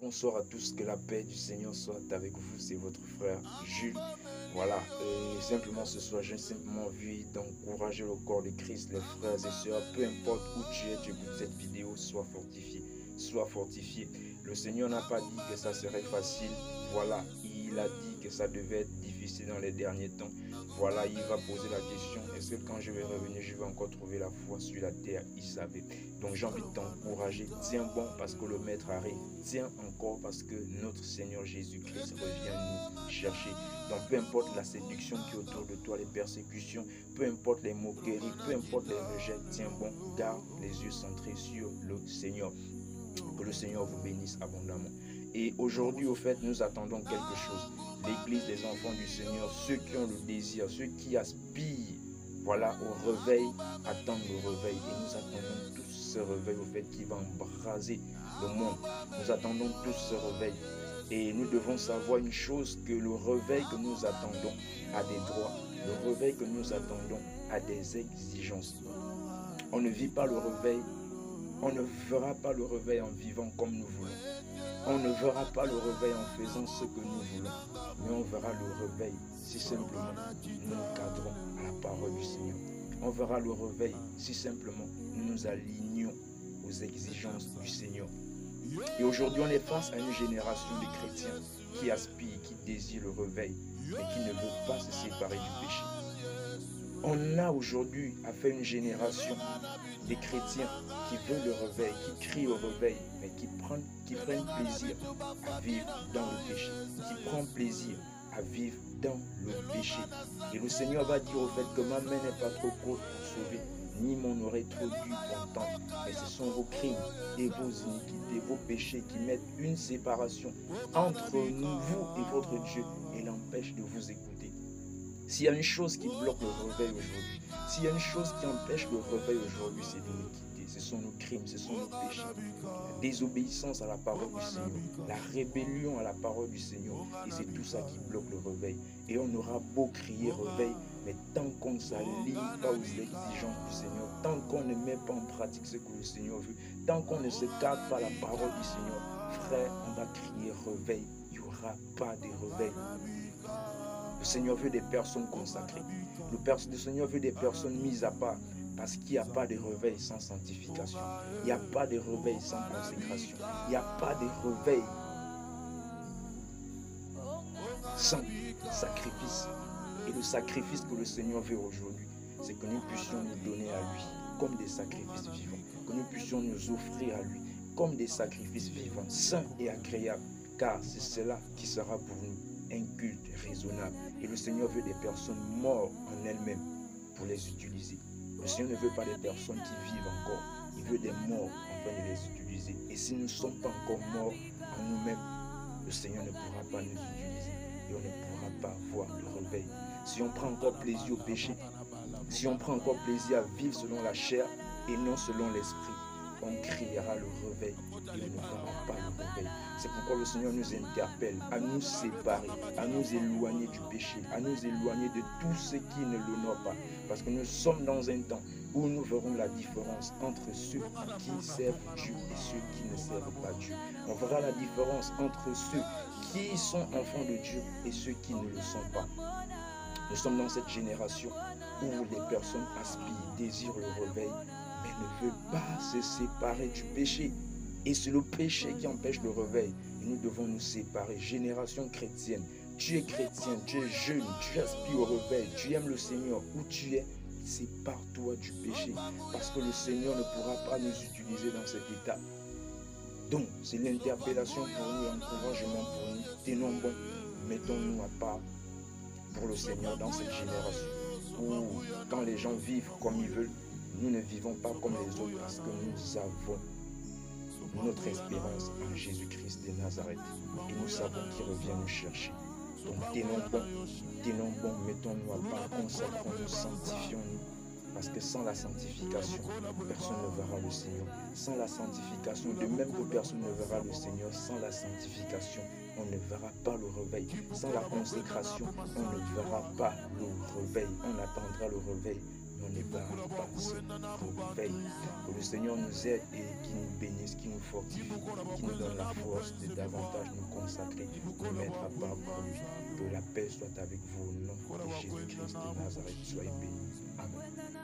Bonsoir à tous, que la paix du Seigneur soit avec vous, c'est votre frère Jules. Voilà, et simplement ce soir, j'ai simplement envie d'encourager le corps de Christ, les frères et sœurs, peu importe où tu es, tu écoutes cette vidéo, sois fortifié, sois fortifié. Le Seigneur n'a pas dit que ça serait facile, voilà, il a dit que ça devait être difficile dans les derniers temps. Voilà, il va poser la question, est-ce que quand je vais revenir, je vais encore trouver la foi sur la terre? Il savait. Donc j'ai envie de t'encourager, tiens bon parce que le Maître arrive, tiens encore parce que notre Seigneur Jésus-Christ revient nous chercher. Donc peu importe la séduction qui est autour de toi, les persécutions, peu importe les moqueries, peu importe les rejets, tiens bon, garde les yeux centrés sur le Seigneur. Que le Seigneur vous bénisse abondamment. Et aujourd'hui, au fait, nous attendons quelque chose. L'église des enfants du Seigneur, ceux qui ont le désir, ceux qui aspirent, voilà, au réveil, attendent le réveil. Et nous attendons tous ce réveil, au fait, qui va embraser le monde. Nous attendons tous ce réveil. Et nous devons savoir une chose, que le réveil que nous attendons a des droits. Le réveil que nous attendons a des exigences. On ne vit pas le réveil. On ne verra pas le réveil en vivant comme nous voulons. On ne verra pas le réveil en faisant ce que nous voulons. Mais on verra le réveil si simplement nous nous cadrons à la parole du Seigneur. On verra le réveil si simplement nous nous alignons aux exigences du Seigneur. Et aujourd'hui, on est face à une génération de chrétiens qui aspirent, qui désirent le réveil, mais qui ne veulent pas se séparer du péché. On a aujourd'hui affaire à une génération des chrétiens qui veulent le réveil, qui crient au réveil, mais qui prennent plaisir à vivre dans le péché, qui prennent plaisir à vivre dans le péché. Et le Seigneur va dire au fait que ma main n'est pas trop courte pour sauver, ni mon oreille trop dure pour entendre. Mais ce sont vos crimes et vos iniquités, vos péchés qui mettent une séparation entre vous et votre Dieu et l'empêche de vous écouter. S'il y a une chose qui bloque le réveil aujourd'hui, s'il y a une chose qui empêche le réveil aujourd'hui, c'est l'iniquité, ce sont nos crimes, ce sont nos péchés, la désobéissance à la parole du Seigneur, la rébellion à la parole du Seigneur, et c'est tout ça qui bloque le réveil. Et on aura beau crier réveil, mais tant qu'on ne s'aligne pas aux exigences du Seigneur, tant qu'on ne met pas en pratique ce que le Seigneur veut, tant qu'on ne se cadre pas la parole du Seigneur, frère, on va crier réveil, il n'y aura pas de réveil. Le Seigneur veut des personnes consacrées. Le Seigneur veut des personnes mises à part. Parce qu'il n'y a pas de réveil sans sanctification. Il n'y a pas de réveil sans consécration. Il n'y a pas de réveil sans sacrifice. Et le sacrifice que le Seigneur veut aujourd'hui, c'est que nous puissions nous donner à lui comme des sacrifices vivants. Que nous puissions nous offrir à lui comme des sacrifices vivants, saints et agréables. Car c'est cela qui sera pour nous un culte raisonnable. Et le Seigneur veut des personnes mortes en elles-mêmes pour les utiliser. Le Seigneur ne veut pas des personnes qui vivent encore. Il veut des morts afin de les utiliser. Et si nous ne sommes pas encore morts en nous-mêmes, le Seigneur ne pourra pas nous utiliser. Et on ne pourra pas voir le réveil. Si on prend encore plaisir au péché, si on prend encore plaisir à vivre selon la chair et non selon l'esprit, on criera le réveil et on ne verra pas le réveil. C'est pourquoi le Seigneur nous interpelle à nous séparer, à nous éloigner du péché, à nous éloigner de tout ce qui ne l'honore pas. Parce que nous sommes dans un temps où nous verrons la différence entre ceux qui servent Dieu et ceux qui ne servent pas Dieu. On verra la différence entre ceux qui sont enfants de Dieu et ceux qui ne le sont pas. Nous sommes dans cette génération où les personnes aspirent, désirent le réveil, mais ne veulent pas se séparer du péché. Et c'est le péché qui empêche le réveil. Et nous devons nous séparer. Génération chrétienne, tu es chrétien, tu es jeune, tu aspires au réveil, tu aimes le Seigneur, où tu es, sépare-toi du péché. Parce que le Seigneur ne pourra pas nous utiliser dans cet état. Donc, c'est l'interpellation pour nous, l'encouragement pour nous. Tenons bon, mettons-nous à part pour le Seigneur dans cette génération où quand les gens vivent comme ils veulent, nous ne vivons pas comme les autres parce que nous avons notre espérance en Jésus-Christ de Nazareth et nous savons qu'il revient nous chercher. Donc tenons bon, mettons-nous à part, consacrons-nous, sanctifions-nous. Parce que sans la sanctification, personne ne verra le Seigneur. Sans la sanctification, de même que personne ne verra le Seigneur, sans la sanctification, on ne verra pas le réveil. Sans la consécration, on ne verra pas le réveil. On attendra le réveil, mais on n'est pas assez. Donc veille, que le Seigneur nous aide et qui nous bénisse, qui nous fortifie, qui nous donne la force de davantage nous consacrer, nous mettre à part pour lui. Que la paix soit avec vous au nom de Jésus-Christ de Nazareth. Soyez bénis. Amen.